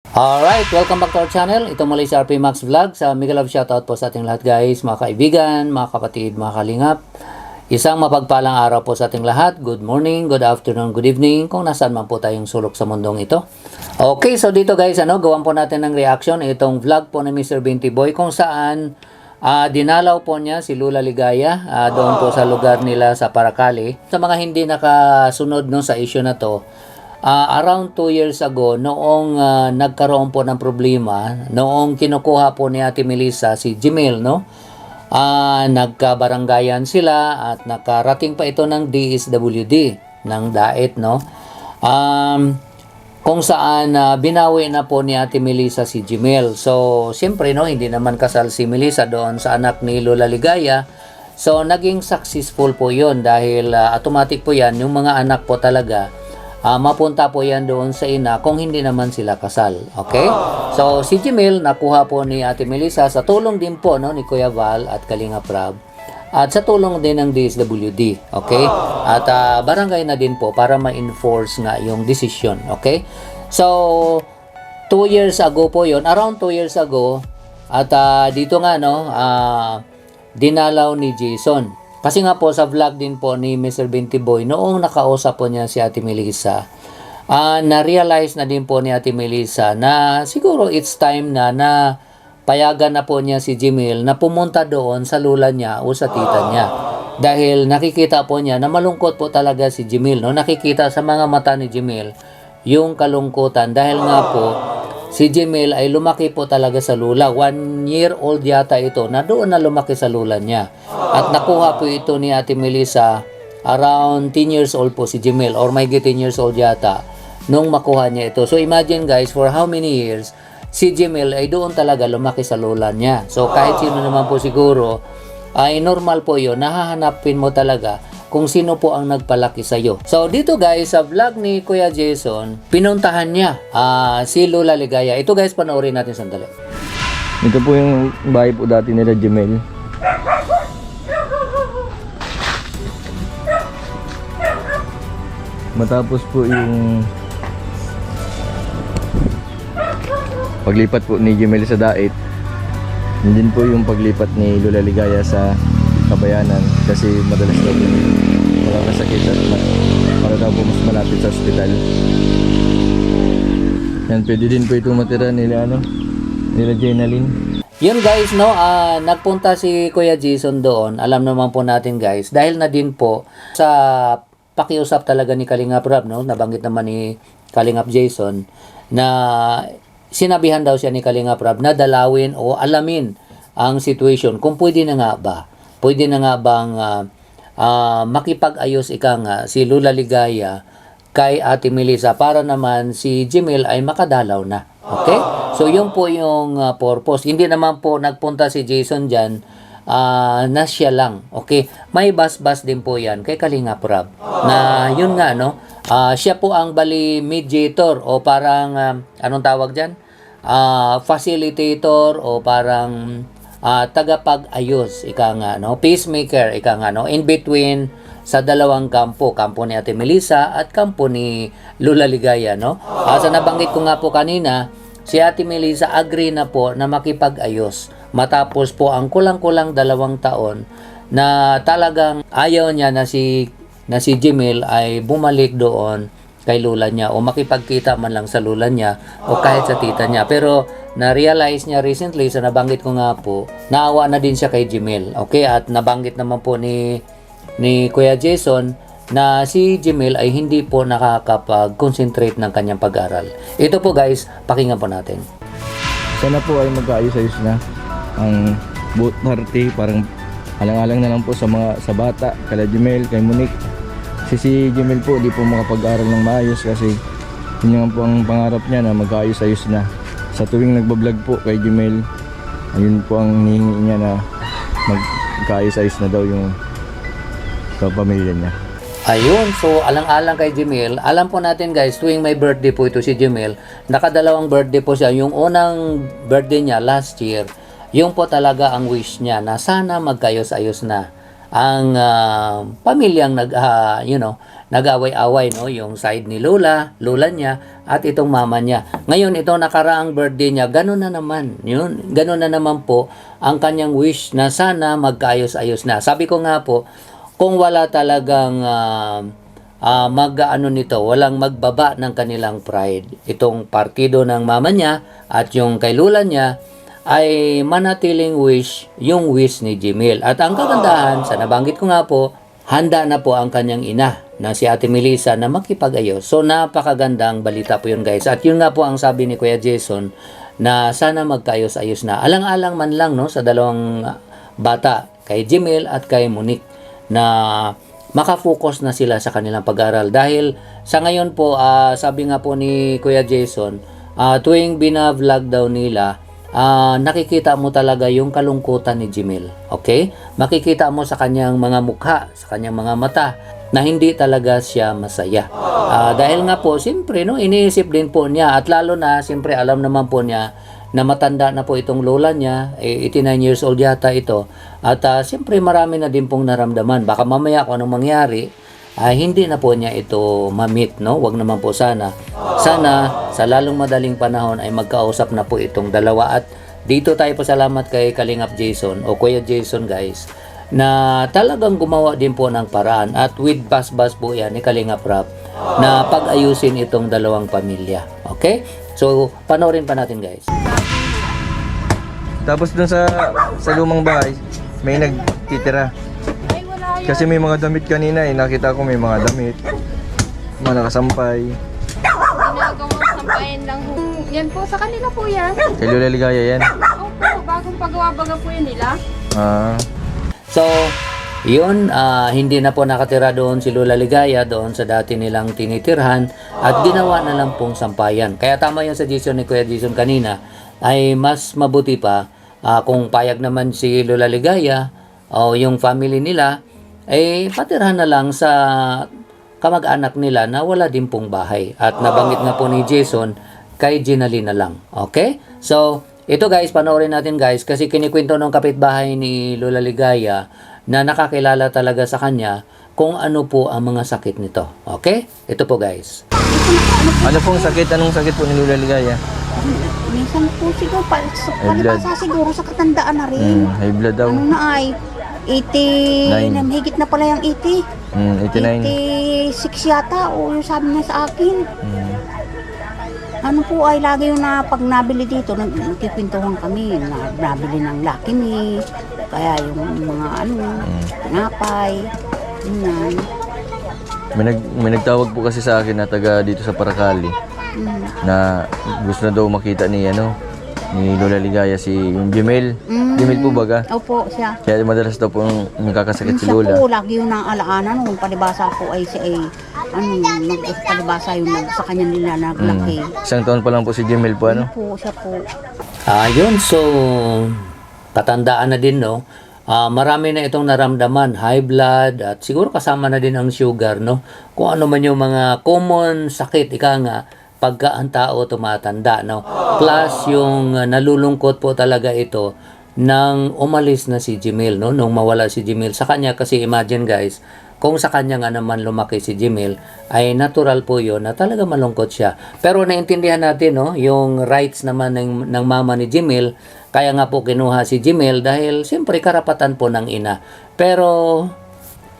Alright, welcome back to our channel. Ito muli si RP Max Vlog. Sa mega love shoutout po sa ating lahat guys, mga kaibigan, mga kapatid, mga kalingap. Isang mapagpalang araw po sa ating lahat. Good morning, good afternoon, good evening, kung nasaan man po tayong sulok sa mundong ito. Okay, so dito guys, gawan po natin ng reaction itong vlog po ni Mr. Binti Boy kung saan dinalaw po niya si Lula Ligaya doon po sa lugar nila sa Paracali. Sa mga hindi nakasunod no, sa issue na to, around 2 years ago, noong nagkaroon po ng problema, noong kinukuha po ni Ate Melissa si Jimel, no? Nagkabaranggayan sila at nakarating pa ito ng DSWD, ng DAET, no? Kung saan binawi na po ni Ate Melissa si Jimel. So, siyempre, no, hindi naman kasal si Melissa doon sa anak ni Lola Ligaya. So, naging successful po yun dahil automatic po yan, yung mga anak po talaga, mapunta po yan doon sa ina kung hindi naman sila kasal. Okay? So, si Jimel nakuha po ni Ate Melissa sa tulong din po no, ni Kuya Val at Kalinga Prab. At sa tulong din ng DSWD. Okay? At barangay na din po para ma-enforce nga yung decision. Okay? So, 2 years ago po yon, around 2 years ago, at dito nga no, dinalaw ni Jason. Kasi nga po sa vlog din po ni Mr. Binti Boy, noong nakausap po niya si Ate Melissa, na-realize na din po ni Ate Melissa na siguro it's time na payagan na po niya si Jimel na pumunta doon sa lula niya o sa tita niya. Dahil nakikita po niya na malungkot po talaga si Jimel. No? Nakikita sa mga mata ni Jimel yung kalungkutan dahil nga po si Jimel ay lumaki po talaga sa lula. 1 year old yata ito na doon na lumaki sa lula niya. At nakuha po ito ni Ate Melissa around 10 years old po si Jimel or may 10 years old yata nung makuha niya ito. So imagine guys, for how many years si Jimel ay doon talaga lumaki sa lula niya. So kahit sino naman po siguro ay normal po yun. Nahahanapin mo talaga kung sino po ang nagpalaki sa iyo. So dito guys, sa vlog ni Kuya Jason, pinuntahan niya si Lula Ligaya. Ito guys, panoorin natin sandali. Ito po yung bahay po dati nila Jimel. Matapos po yung paglipat po ni Jimel sa Daet, yun din po yung paglipat ni Lula Ligaya sa Kabayanan kasi madalas daw po walang kasakit at para daw po mas malapit sa ospital. Yan, pwede din po itong matira nila nila Jenaline. Yun guys, no, nagpunta si Kuya Jason doon. Alam naman po natin guys, dahil na din po sa pakiusap talaga ni Kalingap Rob, no, nabanggit naman ni Kalingap Jason na sinabihan daw siya ni Kalingap Rob na dalawin o alamin ang situation kung pwede na nga ba. Pwede na nga bang makipag-ayos si Lula Ligaya kay Ate Melissa para naman si Jimel ay makadalaw na. Okay? So yun po yung purpose. Hindi naman po nagpunta si Jason dyan na siya lang. Okay? May bas-bas din po yan kay Kalingap Rob. Na yun nga, no? Siya po ang bali mediator o parang, anong tawag dyan? Facilitator o parang tagapag-ayos, ika nga, no? Peacemaker, ika nga, no? In between sa dalawang kampo ni Ate Melissa at kampo ni Lula Ligaya, no? Sa nabanggit ko nga po kanina, si Ate Melissa agree na po na makipag-ayos matapos po ang kulang-kulang 2 taon na talagang ayaw niya na si Jimel ay bumalik doon kay lula niya o makipagkita man lang sa lula niya o kahit sa tita niya. Pero na-realize niya recently, sa nabanggit ko nga po, naawa na din siya kay Jimel. Okay? At nabanggit naman po ni Kuya Jason na si Jimel ay hindi po nakakapag-concentrate ng kanyang pag-aral. Ito po guys, pakinggan po natin. Sana po ay magkaayos-ayos na ang both party, parang alang-alang na lang po sa bata, kala Jimel, kay Monique. Si Jimel po di po makapag-aral ng maayos kasi yun nga po ang pangarap niya na magkaayos-ayos na. Sa tuwing nagbablog po kay Jimel, ayun po ang hinihingi niya na magkaayos-ayos na daw yung pamilya niya. Ayun, so alang-alang kay Jimel. Alam po natin guys, tuwing may birthday po ito si Jimel, nakadalawang birthday po siya. Yung unang birthday niya last year, yung po talaga ang wish niya na sana magkayos-ayos na ang pamilyang nag-away-away, no, yung side ni lola niya at itong mama niya. Ngayon ito nakaraang birthday niya, gano'n na naman. Yun, gano'n na naman po ang kanyang wish na sana magkaayos-ayos na. Sabi ko nga po, kung wala talagang walang magbaba ng kanilang pride, itong partido ng mama niya at yung kay lola niya, ay manatiling yung wish ni Jimel. At ang kagandahan, sa nabanggit ko nga po, handa na po ang kanyang ina na si Ate Melissa na makipag-ayos. So napakagandang balita po yun, guys. At yun nga po ang sabi ni Kuya Jason na sana magkaayos-ayos na. Alang-alang man lang, no, sa dalawang bata, kay Jimel at kay Monique, na makafocus na sila sa kanilang pag-aaral. Dahil sa ngayon po, sabi nga po ni Kuya Jason, tuwing bina-vlog daw nila, nakikita mo talaga yung kalungkutan ni Jimel. Okay? Makikita mo sa kanyang mga mukha, sa kanyang mga mata, na hindi talaga siya masaya. Dahil nga po, siyempre, no, iniisip din po niya, at lalo na, siyempre, alam naman po niya na matanda na po itong lola niya, 89 years old yata ito, at siyempre, marami na din pong naramdaman. Baka mamaya kung anong mangyari, hindi na po niya ito ma-meet, no? Wag naman po sana. Sana, sa lalong madaling panahon ay magkausap na po itong dalawa. At dito tayo po salamat kay Kalingap Jason o Kuya Jason, guys, na talagang gumawa din po ng paraan. At with bas-bas po yan ni Kalingap Rap na pag-ayusin itong dalawang pamilya. Okay? So, panoorin pa natin, guys. Tapos dun sa lumang bahay, may nagtitira. Kasi may mga damit kanina nakita ko may mga damit. Mga nakasampay. Ginagawang sampayan lang ho. Yan po, sa kanila po yan. Kay Lola Ligaya yan. Opo, bagong pagawa-baga po yan nila. So, yun, hindi na po nakatira doon si Lola Ligaya doon sa dati nilang tinitirhan at ginawa na lang pong sampayan. Kaya tama yung suggestion ni Kuya Jason kanina, ay mas mabuti pa kung payag naman si Lola Ligaya o yung family nila, ay patirhan na lang sa kamag-anak nila na wala din pong bahay. At nabanggit nga po ni Jason, kay Ginali na lang. Okay? So, ito guys, panoorin natin guys, kasi kinikwento ng kapitbahay ni Lola Ligaya na nakakilala talaga sa kanya kung ano po ang mga sakit nito. Okay? Ito po guys. Ano pong sakit? Anong sakit po ni Lola Ligaya? Minsan po siguro, High blood. palibasa siguro sa katandaan na rin. High blood daw. Ano na ay, 80, Nine. higit na pala yung 80. 89. 86 yata, o yung sabi niya sa akin. Ano po ay lagi yung pag nabili dito, nagkikwentuhan kami, nabili ng Lucky Me, kaya yung mga tinapay, yan. May nagtawag po kasi sa akin na taga dito sa Paracali na gusto na daw makita ni Lola Ligaya si yung Jimel. Jimel po baga? Opo, siya. Kaya madalas daw po nagkakasakit si Siya Lola. po, lagi yung naalaanan nung palibasa po ay siya ay, palibasa yung sa kanya nila naglaki. Isang taon pa lang po si Jimel po, ano? Po, siya po. Yun, so katandaan na din, no? Marami na itong naramdaman, high blood, at siguro kasama na din ang sugar, no? Kung ano man yung mga common sakit, ika nga, pagka ang tao tumatanda, no? Plus, yung nalulungkot po talaga ito nang umalis na si Jimel, no? Nung mawala si Jimel sa kanya, kasi imagine guys, kung sa kanya nga naman lumaki si Jimel, ay natural po yun na talaga malungkot siya. Pero naintindihan natin, no? Yung rights naman ng mama ni Jimel, kaya nga po kinuha si Jimel dahil siyempre karapatan po ng ina. Pero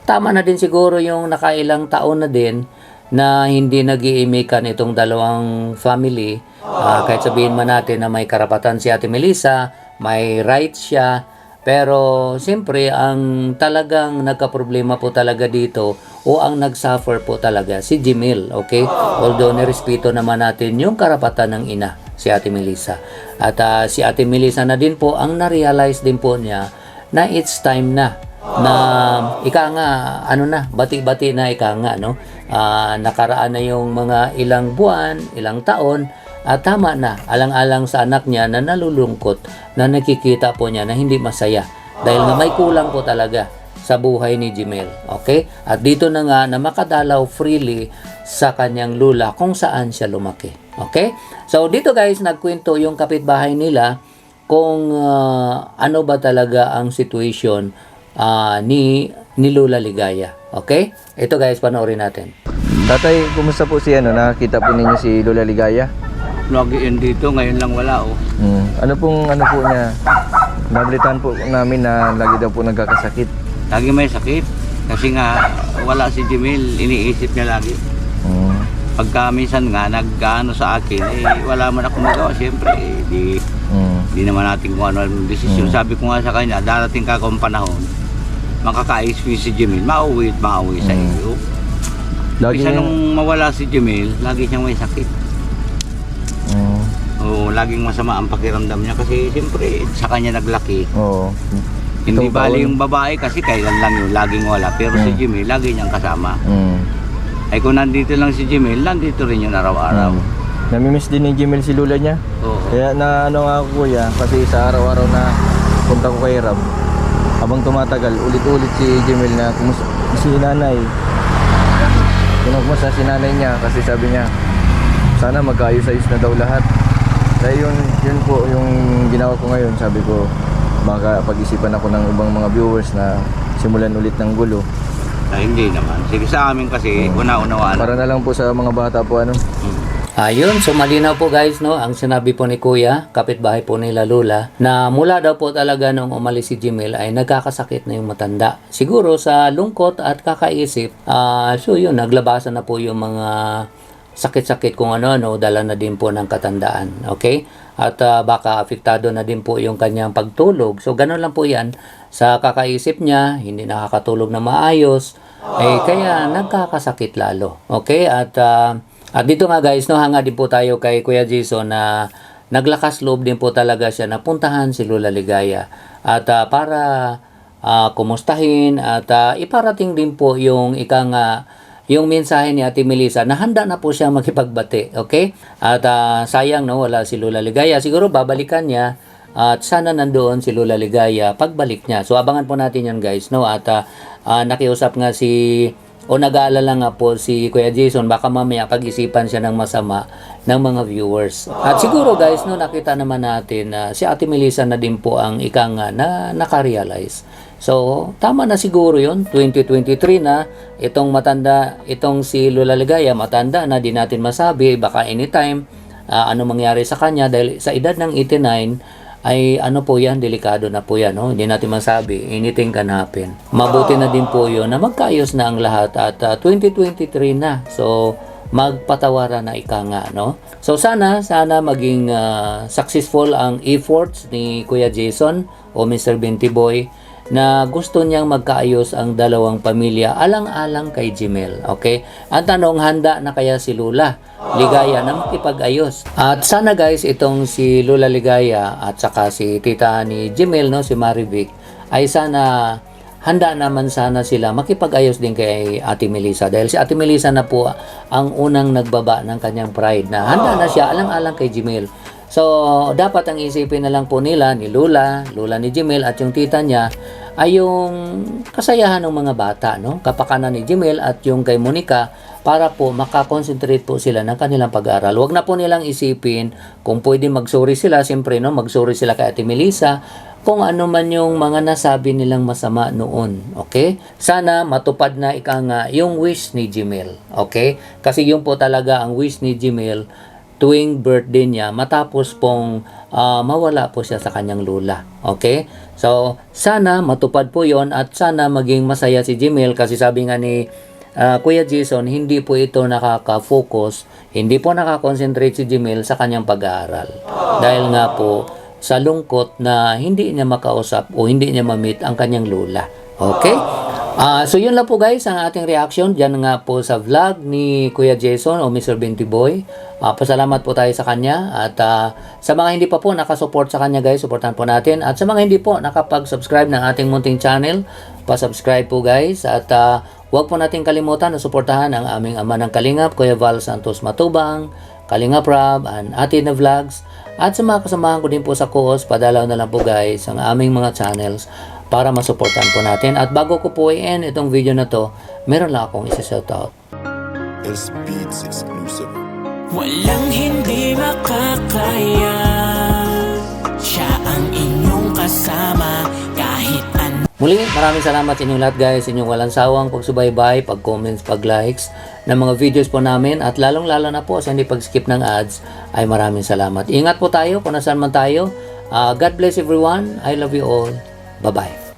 tama na din siguro yung nakailang taon na din na hindi nag-iimikan itong dalawang family. Kahit sabihin man natin na may karapatan si Ate Melissa, may rights siya, pero siyempre ang talagang nagka-problema po talaga dito o ang nag-suffer po talaga si Jimel, okay? Although nirespeto naman natin yung karapatan ng ina, si Ate Melissa. At si Ate Melissa na din po ang na-realize din po niya na it's time na ika nga, bati-bati na ika nga, no? Nakaraan na yung mga ilang buwan, ilang taon, at tama na, alang-alang sa anak niya na nalulungkot, na nakikita po niya na hindi masaya. Dahil nga may kulang po talaga sa buhay ni Jimel. Okay? At dito na nga na makadalaw freely sa kanyang lula kung saan siya lumaki. Okay? So dito guys, nagkwento yung kapitbahay nila kung ano ba talaga ang situation ni Lola Ligaya. Okay? Ito guys, panoorin natin. Tatay, kumusta po si nakita po ninyo si Lola Ligaya? Lagi yun dito, ngayon lang wala oh. Ano po niya? Nabalitaan po namin na lagi daw po nagkakasakit. Lagi may sakit. Kasi nga wala si Jimel, iniisip niya lagi. Pagka minsan nga nag-ano sa akin, wala man ako magawa. Siyempre, di naman natin kung ano ang desisyon. Sabi ko nga sa kanya, darating ka kung panahon, makaka-ISP si Jimel, mauwi at mauwi sa iyo. Isa nung mawala si Jimel, lagi siyang may sakit. Oo, laging masama ang pakiramdam niya kasi siyempre sa kanya naglaki. Oo. Hindi bali yung babae kasi kailan lang yun, laging wala. Pero si Jimel, lagi niyang kasama. Ay kung nandito lang si Jimel, nandito rin yun araw-araw. Namimiss din ni Jimel si Lola niya. Oo. Kaya na ano nga ako kuya, kasi sa araw-araw na punta ko kay Ram, habang tumatagal, ulit-ulit si Jimel na kumusta si nanay. Kumusta si nanay niya kasi sabi niya, sana magkaayos-ayos na daw lahat. Kaya yun po yung ginawa ko ngayon. Sabi ko, baka pag-isipan ako ng ibang mga viewers na simulan ulit ng gulo. Ay, hindi naman. Sige sa amin kasi, una-unawaan. Para na lang po sa mga bata po ano. Ayun, so malinaw po guys, no, ang sinabi po ni Kuya, kapitbahay po nila Lola, na mula daw po talaga nung umalis si Jimel ay nagkakasakit na yung matanda. Siguro sa lungkot at kakaisip, so yun, naglabasan na po yung mga sakit-sakit kung ano-ano, dala na din po ng katandaan. Okay? At baka apektado na din po yung kanyang pagtulog. So, ganun lang po yan. Sa kakaisip niya, hindi nakakatulog na maayos, kaya nagkakasakit lalo. Okay? At dito nga guys, no, hanga din po tayo kay Kuya Jason na naglakas loob din po talaga siya na puntahan si Lola Ligaya. At para kumustahin at iparating din po yung yung mensahe ni Ate Melissa na handa na po siya makipagbati, okay? At sayang no, wala si Lola Ligaya. Siguro babalikan niya at sana nandoon si Lola Ligaya pagbalik niya. So abangan po natin yan guys, no? At nakiusap nga nag-aalala nga po si Kuya Jason, baka mamaya pag-isipan siya ng masama ng mga viewers. At siguro guys, no, nakita naman natin na si Ate Melissa na din po ang na nakarealize. So, tama na siguro yun, 2023 na, itong si Lola Ligaya, matanda na, di natin masabi, baka anytime, ano mangyari sa kanya, dahil sa edad ng 89, ay ano po yan, delikado na po yan, no? Hindi natin masabi, anything can happen. Mabuti na din po yun na magkaayos na ang lahat at 2023 na, so magpatawaran na ika nga, no? So sana maging successful ang efforts ni Kuya Jason o Mr. Binti Boy na gusto niyang magkaayos ang dalawang pamilya alang-alang kay Jimel. Okay? Ang tanong, handa na kaya si Lola Ligaya na makipag-ayos? At sana guys, itong si Lola Ligaya at saka si tita ni Jimel, no, si Marivic, ay sana handa naman sana sila makipag-ayos din kay Ate Melissa. Dahil si Ate Melissa na po ang unang nagbaba ng kanyang pride na handa na siya alang-alang kay Jimel. So, dapat ang isipin na lang po nila ni Lola ni Jimel at yung tita niya ay yung kasayahan ng mga bata, no? Kapakanan ni Jimel at yung kay Monica para po makakonsentrate po sila ng kanilang pag-aaral. Huwag na po nilang isipin kung pwede mag-sorry sila, siyempre, no? Mag-sorry sila kay Ate Melissa kung ano man yung mga nasabi nilang masama noon. Okay? Sana matupad na yung wish ni Jimel. Okay? Kasi yun po talaga ang wish ni Jimel tuwing birthday niya matapos pong mawala po siya sa kanyang lola. Okay? So, sana matupad po yon at sana maging masaya si Jimel kasi sabi nga ni Kuya Jason, hindi po ito nakaka-focus, hindi po nakakonsentrate si Jimel sa kanyang pag-aaral. Dahil nga po sa lungkot na hindi niya makausap o hindi niya ma-meet ang kanyang lola. Okay? So yun lang po guys ang ating reaction dyan nga po sa vlog ni Kuya Jason o Mr. Binti Boy. Pasalamat po tayo sa kanya at sa mga hindi pa po nakasupport sa kanya guys, supportan po natin. At sa mga hindi po nakapag-subscribe ng ating munting channel, pa-subscribe po guys. At huwag po natin kalimutan na suportahan ang aming ama ng Kalingap, Kuya Val Santos Matubang, Kalingap Rob, and Ate na Vlogs. At sa mga kasamahan ko din po sa co-host, padalaw na lang po guys ang aming mga channels para masuportan po natin. At bago ko po i-end itong video na to, meron lang akong isa-shoutout. It's Beats exclusive. Walang hindi makakaya, siya ang inyong kasama kahit ano. Muli, maraming salamat sa inyong lahat guys, inyong walang sawang pagsubaybay, pag-comments, pag-likes ng mga videos po namin at lalong-lalo na po sa hindi pag-skip ng ads ay maraming salamat. Ingat po tayo kung nasaan man tayo. God bless everyone. I love you all. Bye-bye.